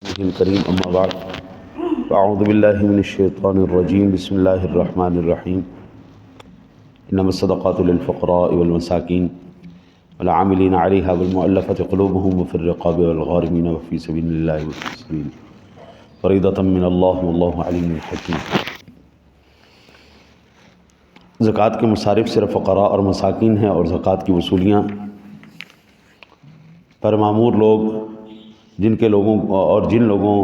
الكريم أما بعد فأعوذ بالله من الشيطان الرجيم بسم الله الرحمن الرحيم إنما الصدقات للفقراء والمساكين والعاملين عليها والمؤلفة قلوبهم وفي الرقاب والغارمين وفي سبيل الله وفي سبيل فريضة من الله والله عليم حكيم۔ زکوٰۃ کے مصارف صرف فقراء اور مساکین ہیں، اور زکوٰۃ کی وصولیاں پر مامور لوگ جن لوگوں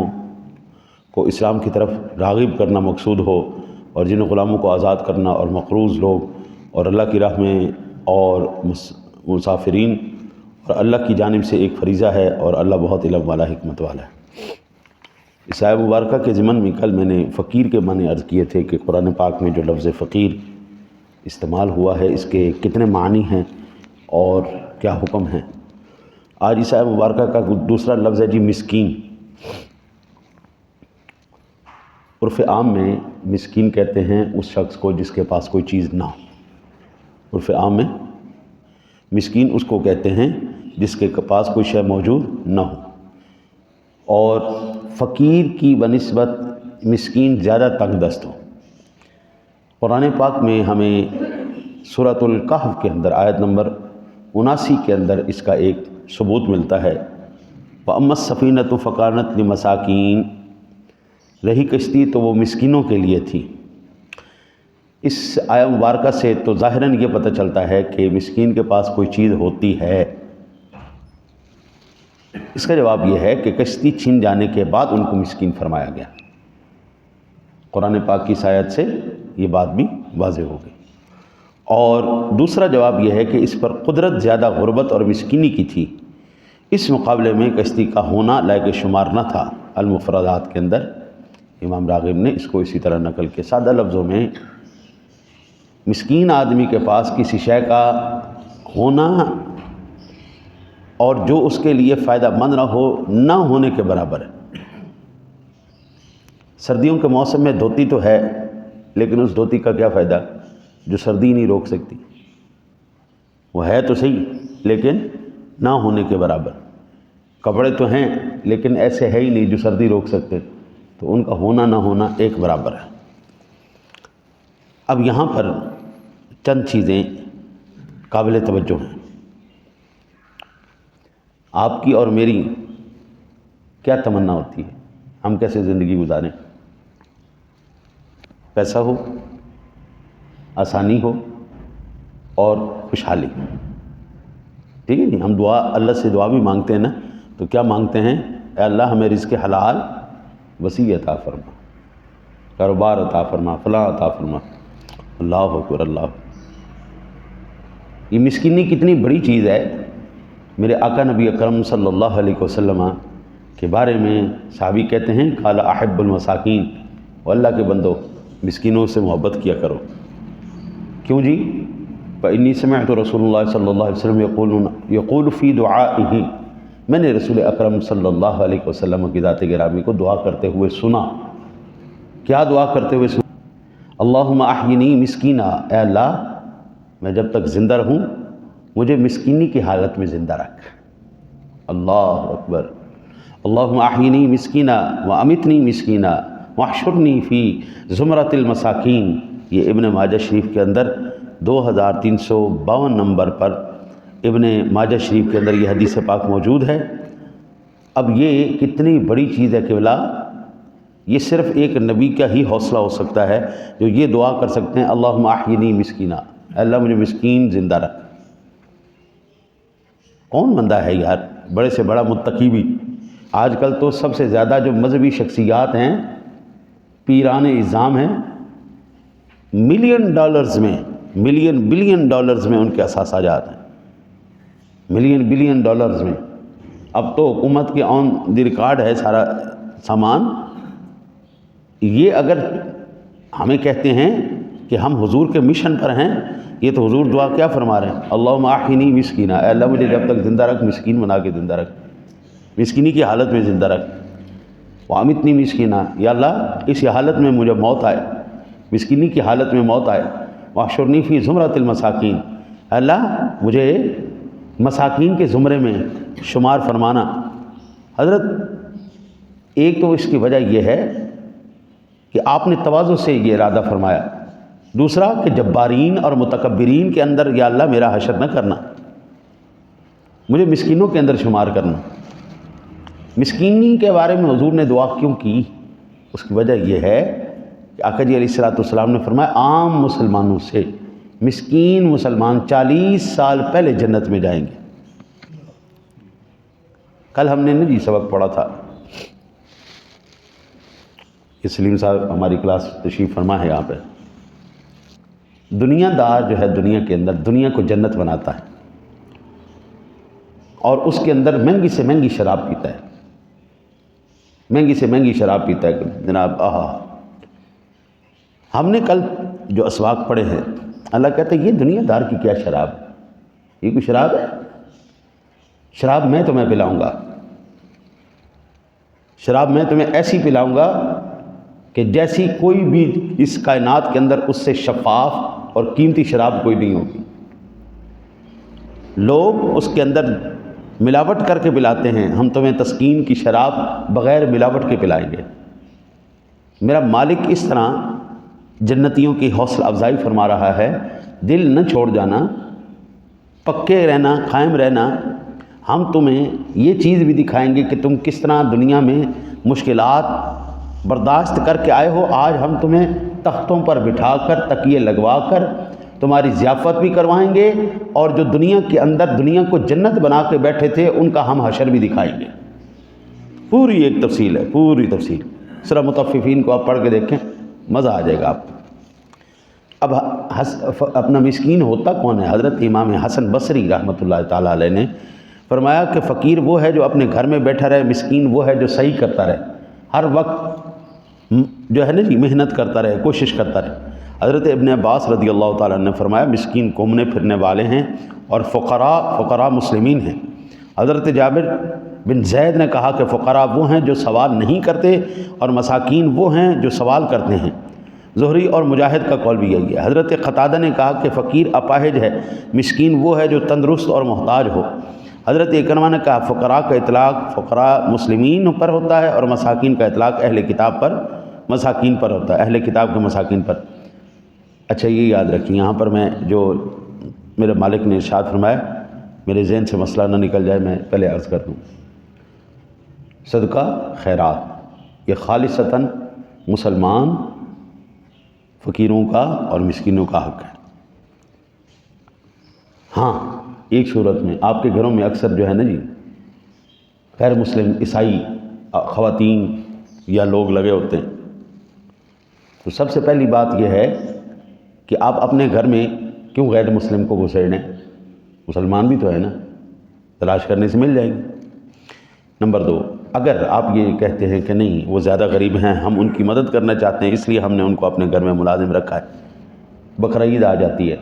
کو اسلام کی طرف راغب کرنا مقصود ہو، اور جن غلاموں کو آزاد کرنا، اور مقروض لوگ، اور اللہ کی راہ میں اور مسافرین، اور اللہ کی جانب سے ایک فریضہ ہے، اور اللہ بہت علم والا حکمت والا ہے۔ اس آیہ مبارکہ کے ضمن میں کل میں نے فقیر کے معنی عرض کیے تھے کہ قرآن پاک میں جو لفظ فقیر استعمال ہوا ہے اس کے کتنے معنی ہیں اور کیا حکم ہیں۔ آج اس آیہ مبارکہ کا دوسرا لفظ ہے مسکین۔ عرف عام میں مسکین کہتے ہیں اس شخص کو جس کے پاس کوئی چیز نہ ہو۔ عرف عام میں مسکین اس کو کہتے ہیں جس کے پاس کوئی شے موجود نہ ہو، اور فقیر کی بنسبت مسکین زیادہ تنگ دست ہو۔ قرآن پاک میں ہمیں سورۃ الکہف کے اندر آیت نمبر 79 کے اندر اس کا ایک ثبوت ملتا ہے۔ وَأَمَّا السَّفِينَةُ فَكَانَتْ لِمَسَاكِينَ، رہی کشتی تو وہ مسکینوں کے لیے تھی۔ اس آیہ مبارکہ سے تو ظاہراً یہ پتہ چلتا ہے کہ مسکین کے پاس کوئی چیز ہوتی ہے۔ اس کا جواب یہ ہے کہ کشتی چھن جانے کے بعد ان کو مسکین فرمایا گیا۔ قرآن پاک کی اس آیت سے یہ بات بھی واضح ہو گئی۔ اور دوسرا جواب یہ ہے کہ اس پر قدرت زیادہ غربت اور مسکینی کی تھی، اس مقابلے میں کشتی کا ہونا لائق شمار نہ تھا۔ المفردات کے اندر امام راغب نے اس کو اسی طرح نقل کے سادہ لفظوں میں مسکین آدمی کے پاس کسی شے کا ہونا اور جو اس کے لیے فائدہ مند نہ ہونے کے برابر ہے۔ سردیوں کے موسم میں دھوتی تو ہے، لیکن اس دھوتی کا کیا فائدہ جو سردی نہیں روک سکتی؟ وہ ہے تو صحیح لیکن نہ ہونے کے برابر۔ کپڑے تو ہیں لیکن ایسے ہے ہی نہیں جو سردی روک سکتے، تو ان کا ہونا نہ ہونا ایک برابر ہے۔ اب یہاں پر چند چیزیں قابل توجہ ہیں۔ آپ کی اور میری کیا تمنا ہوتی ہے؟ ہم کیسے زندگی گزاریں؟ پیسہ ہو، آسانی ہو اور خوشحالی، ٹھیک ہے جی؟ ہم اللہ سے دعا بھی مانگتے ہیں نا، تو کیا مانگتے ہیں؟ اے اللہ ہمیں رزق حلال وسیع عطا فرما، کاروبار عطا فرما، فلاں عطا فرما۔ اللہ اکبر اللہ۔ یہ مسکینی کتنی بڑی چیز ہے۔ میرے آقا نبی اکرم صلی اللہ علیہ وسلم کے بارے میں صحابی کہتے ہیں قال احب المساکین، اللہ کے بندو مسکینوں سے محبت کیا کرو۔ کیوں جی؟ فإنی سمعت رسول اللہ صلی اللہ علیہ وسلم یقول فی دعائہ، میں نے رسول اکرم صلی اللہ علیہ وسلم کی ذات گرامی کو دعا کرتے ہوئے سنا۔ کیا دعا کرتے ہوئے سنا؟ اللہم احینی مسکینہ، اے اللہ میں جب تک زندہ رہوں مجھے مسکینی کی حالت میں زندہ رکھ۔ اللہ اکبر۔ اللہم احینی مسکینہ وامیتنی مسکینہ واحشرنی فی زمرۃ المساکین۔ یہ ابن ماجہ شریف کے اندر 2352 نمبر پر ابن ماجہ شریف کے اندر یہ حدیث پاک موجود ہے۔ اب یہ کتنی بڑی چیز ہے کہ بلا، یہ صرف ایک نبی کا ہی حوصلہ ہو سکتا ہے جو یہ دعا کر سکتے ہیں اللہم احینی مسکینہ، اے اللہ مجھے مسکین زندہ رکھ۔ کون بندہ ہے یار بڑے سے بڑا متقی بھی؟ آج کل تو سب سے زیادہ جو مذہبی شخصیات ہیں، پیران اعظام ہیں، ملین بلین ڈالرز میں ان کے اثاثہ جات ہیں، ملین بلین ڈالرز میں۔ اب تو حکومت کے آن دی ریکارڈ ہے سارا سامان۔ یہ اگر ہمیں کہتے ہیں کہ ہم حضور کے مشن پر ہیں، یہ تو حضور دعا کیا فرما رہے ہیں؟ اللہم احینی مسکینہ، اے اللہ مجھے جب تک زندہ رکھ مسکین بنا کے زندہ رکھ، مسکینی کی حالت میں زندہ رکھ۔ وامیتنی مسکینہ، یا اللہ اس حالت میں مجھے موت آئے، مسکینی کی حالت میں موت آئے۔ واحشرنی فی زمرۃ المساکین، اے اللہ مجھے مساکین کے زمرے میں شمار فرمانا۔ حضرت ایک تو اس کی وجہ یہ ہے کہ آپ نے تواضع سے یہ ارادہ فرمایا، دوسرا کہ جبارین اور متکبرین کے اندر یا اللہ میرا حشر نہ کرنا، مجھے مسکینوں کے اندر شمار کرنا۔ مسکینی کے بارے میں حضور نے دعا کیوں کی؟ اس کی وجہ یہ ہے کہ آقا جی علیہ السلام نے فرمایا عام مسلمانوں سے مسکین مسلمان 40 سال پہلے جنت میں جائیں گے۔ کل ہم نے جی سبق پڑھا تھا، کہ سلیم صاحب ہماری کلاس تشریف فرما ہے یہاں پہ، دنیا دار جو ہے دنیا کے اندر دنیا کو جنت بناتا ہے اور اس کے اندر مہنگی سے مہنگی شراب پیتا ہے، مہنگی سے مہنگی شراب پیتا ہے جناب۔ ہم نے کل جو اسواق پڑھے ہیں، اللہ کہتا ہے یہ دنیا دار کی کیا شراب ہے، یہ کوئی شراب ہے؟ شراب میں تمہیں پلاؤں گا، شراب میں تمہیں ایسی پلاؤں گا کہ جیسی کوئی بھی اس کائنات کے اندر اس سے شفاف اور قیمتی شراب کوئی نہیں ہوگی۔ لوگ اس کے اندر ملاوٹ کر کے پلاتے ہیں، ہم تمہیں تسکین کی شراب بغیر ملاوٹ کے پلائیں گے۔ میرا مالک اس طرح جنتیوں کی حوصلہ افزائی فرما رہا ہے، دل نہ چھوڑ جانا، پکے رہنا، قائم رہنا۔ ہم تمہیں یہ چیز بھی دکھائیں گے کہ تم کس طرح دنیا میں مشکلات برداشت کر کے آئے ہو، آج ہم تمہیں تختوں پر بٹھا کر تکیے لگوا کر تمہاری ضیافت بھی کروائیں گے، اور جو دنیا کے اندر دنیا کو جنت بنا کے بیٹھے تھے ان کا ہم حشر بھی دکھائیں گے۔ پوری ایک تفصیل ہے، پوری تفصیل۔ سورہ مطففین کو آپ پڑھ کے دیکھیں، مزہ آ جائے گا آپ کو۔ اب اپنا مسکین ہوتا کون ہے؟ حضرت امام حسن بصری رحمۃ اللہ تعالیٰ علیہ نے فرمایا کہ فقیر وہ ہے جو اپنے گھر میں بیٹھا رہے، مسکین وہ ہے جو صحیح کرتا رہے، ہر وقت جو ہے نا جی محنت کرتا رہے، کوشش کرتا رہے۔ حضرت ابن عباس رضی اللہ تعالیٰ نے فرمایا مسکین گھومنے پھرنے والے ہیں اور فقراء مسلمین ہیں۔ حضرت جابر بن زید نے کہا کہ فقراء وہ ہیں جو سوال نہیں کرتے اور مساکین وہ ہیں جو سوال کرتے ہیں۔ زہری اور مجاہد کا قول بھی یہی ہے۔ حضرت قتادہ نے کہا کہ فقیر اپاہج ہے، مسکین وہ ہے جو تندرست اور محتاج ہو۔ حضرت اکرمہ نے کہا فقراء کا اطلاق فقراء مسلمین پر ہوتا ہے اور مساکین کا اطلاق اہل کتاب پر مساکین پر ہوتا ہے، اہل کتاب کے مساکین پر۔ اچھا یہ یاد رکھیں، یہاں پر میں جو میرے مالک نے ارشاد فرمایا، میرے ذہن سے مسئلہ نہ نکل جائے، میں پہلے عرض کر دوں، صدقہ خیرات یہ خالصتاً مسلمان فقیروں کا اور مسکینوں کا حق ہے۔ ہاں ایک صورت میں آپ کے گھروں میں اکثر جو ہے نا جی غیر مسلم عیسائی خواتین یا لوگ لگے ہوتے ہیں، تو سب سے پہلی بات یہ ہے کہ آپ اپنے گھر میں کیوں غیر مسلم کو گھسیڑیں؟ مسلمان بھی تو ہے نا، تلاش کرنے سے مل جائیں گے۔ نمبر 2، اگر آپ یہ کہتے ہیں کہ نہیں وہ زیادہ غریب ہیں، ہم ان کی مدد کرنا چاہتے ہیں اس لیے ہم نے ان کو اپنے گھر میں ملازم رکھا ہے، بقرعید آ جاتی ہے،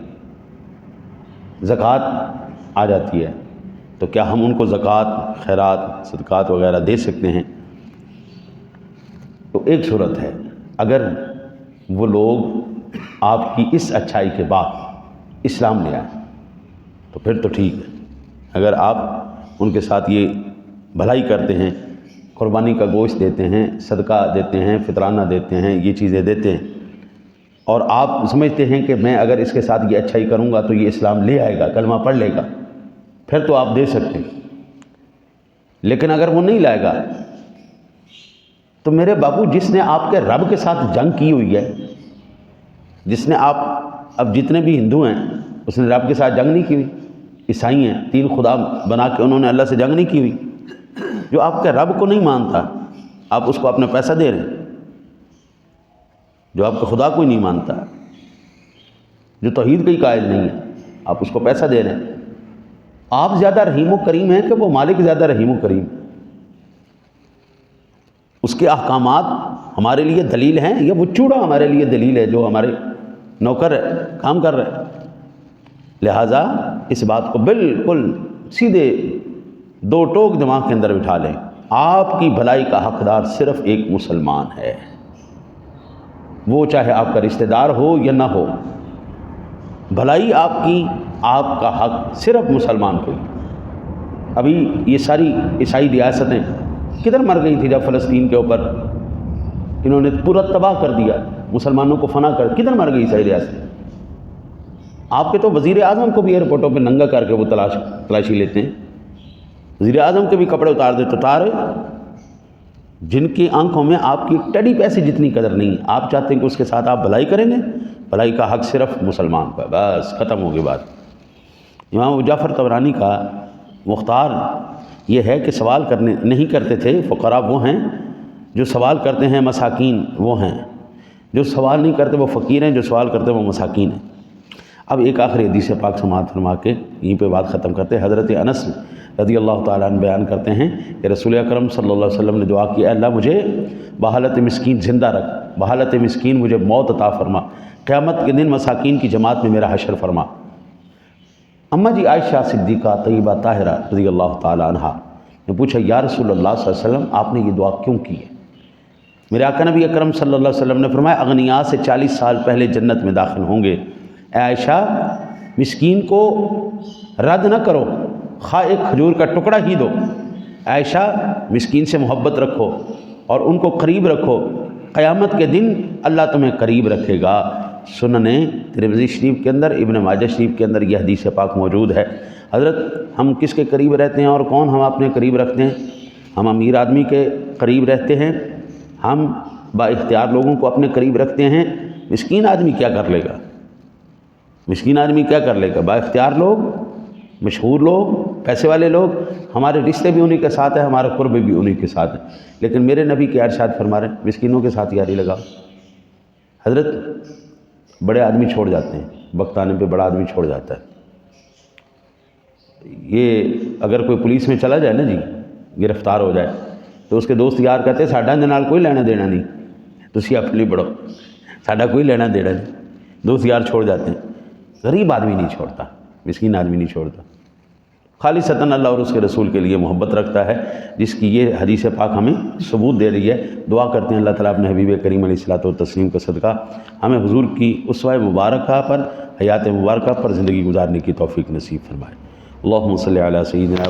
زکوٰۃ آ جاتی ہے، تو کیا ہم ان کو زکوٰۃ خیرات صدقات وغیرہ دے سکتے ہیں؟ تو ایک صورت ہے، اگر وہ لوگ آپ کی اس اچھائی کے بعد اسلام لے آئیں تو پھر تو ٹھیک ہے۔ اگر آپ ان کے ساتھ یہ بھلائی کرتے ہیں، قربانی کا گوشت دیتے ہیں، صدقہ دیتے ہیں، فطرانہ دیتے ہیں، یہ چیزیں دیتے ہیں، اور آپ سمجھتے ہیں کہ میں اگر اس کے ساتھ یہ اچھائی کروں گا تو یہ اسلام لے آئے گا، کلمہ پڑھ لے گا، پھر تو آپ دے سکتے ہیں۔ لیکن اگر وہ نہیں لائے گا تو میرے بابو جس نے آپ کے رب کے ساتھ جنگ کی ہوئی ہے، جس نے اب جتنے بھی ہندو ہیں اس نے رب کے ساتھ جنگ نہیں کی ہوئی، عیسائی ہیں 3 خدا بنا کے انہوں نے اللہ سے جنگ نہیں کی ہوئی، جو آپ کے رب کو نہیں مانتا آپ اس کو اپنا پیسہ دے رہے ہیں، جو آپ کے خدا کو ہی نہیں مانتا، جو توحید کا ہی قائل نہیں ہے، آپ اس کو پیسہ دے رہے ہیں۔ آپ زیادہ رحیم و کریم ہیں کہ وہ مالک زیادہ رحیم و کریم؟ اس کے احکامات ہمارے لیے دلیل ہیں یا وہ چوڑا ہمارے لیے دلیل ہے جو ہمارے نوکر ہے، کام کر رہے ہیں؟ لہٰذا اس بات کو بالکل سیدھے 2 ٹوک دماغ کے اندر بٹھا لیں، آپ کی بھلائی کا حقدار صرف ایک مسلمان ہے، وہ چاہے آپ کا رشتہ دار ہو یا نہ ہو، بھلائی آپ کا حق صرف مسلمان کو۔ ابھی یہ ساری عیسائی ریاستیں کدھر مر گئی تھی جب فلسطین کے اوپر انہوں نے پورا تباہ کر دیا، مسلمانوں کو فنا کر، کدھر مر گئی ساری ریاست؟ آپ کے تو وزیر اعظم کو بھی ایئرپورٹوں پہ ننگا کر کے وہ تلاشی لیتے ہیں، وزیر اعظم کے بھی کپڑے اتار دیتے، اتارے، جن کی آنکھوں میں آپ کی ٹیڈی پیسے جتنی قدر نہیں، آپ چاہتے ہیں کہ اس کے ساتھ آپ بھلائی کریں گے؟ بھلائی کا حق صرف مسلمان کا، بس ختم ہوگی بات۔ امام ابو جعفر طبرانی کا مختار یہ ہے کہ سوال کرنے نہیں کرتے تھے، فقراء وہ ہیں جو سوال کرتے ہیں، مساکین وہ ہیں جو سوال نہیں کرتے، وہ فقیر ہیں، جو سوال کرتے ہیں وہ مساکین ہیں۔ اب ایک آخری حدیث پاک سماعت فرما کے یہیں پہ بات ختم کرتے ہیں۔ حضرت انس رضی اللہ تعالیٰ عنہ بیان کرتے ہیں کہ رسول اکرم صلی اللہ علیہ وسلم نے دعا کی، اے اللہ مجھے بحالت مسکین زندہ رکھ، بحالت مسکین مجھے موت عطا فرما، قیامت کے دن مساکین کی جماعت میں میرا حشر فرما۔ اماں جی عائشہ صدیقہ طیبہ طاہرہ رضی اللہ تعالیٰ عنہ نے پوچھا، یا رسول اللہ صلی اللہ علیہ وسلم آپ نے یہ دعا کیوں کی ہے؟ میرے آقا نبی اکرم صلی اللہ علیہ وسلم نے فرمایا، اغنیاء سے 40 سال پہلے جنت میں داخل ہوں گے۔ اے عائشہ مسکین کو رد نہ کرو، خواہ ایک کھجور کا ٹکڑا ہی دو۔ عائشہ مسکین سے محبت رکھو اور ان کو قریب رکھو، قیامت کے دن اللہ تمہیں قریب رکھے گا۔ سنن ترمذی شریف کے اندر، ابن ماجہ شریف کے اندر یہ حدیث پاک موجود ہے۔ حضرت ہم کس کے قریب رہتے ہیں اور کون ہم اپنے قریب رکھتے ہیں؟ ہم امیر آدمی کے قریب رہتے ہیں، ہم با اختیار لوگوں کو اپنے قریب رکھتے ہیں۔ مسکین آدمی کیا کر لے گا؟ مسکین آدمی کیا کر لے گا؟ با اختیار لوگ، مشہور لوگ، پیسے والے لوگ، ہمارے رشتے بھی انہی کے ساتھ ہیں، ہمارا قرب بھی انہی کے ساتھ ہے، لیکن میرے نبی کے ارشاد فرما رہے ہیں مسکینوں کے ساتھ یاری لگاؤ۔ حضرت بڑے آدمی چھوڑ جاتے ہیں، وقت آنے پہ بڑا آدمی چھوڑ جاتا ہے۔ یہ اگر کوئی پولیس میں چلا جائے نا جی، گرفتار ہو جائے، تو اس کے دوست یار کہتے ہیں ساڈا اندر نال کوئی لینا دینا نہیں، تسی اپنی بڑھو، ساڈا کوئی لینا دینا نہیں، دوست یار چھوڑ جاتے ہیں۔ غریب آدمی نہیں چھوڑتا، مسکین آدمی نہیں چھوڑتا، خالصتاً اللہ اور اس کے رسول کے لیے محبت رکھتا ہے، جس کی یہ حدیث پاک ہمیں ثبوت دے رہی ہے۔ دعا کرتے ہیں اللہ تعالیٰ اپنے حبیب کریم علیہ الصلوۃ والتسلیم کا صدقہ ہمیں حضور کی اسوہ مبارکہ پر، حیات مبارکہ پر زندگی گزارنے کی توفیق نصیب فرمائے۔ اللہم صلی علی سیدنا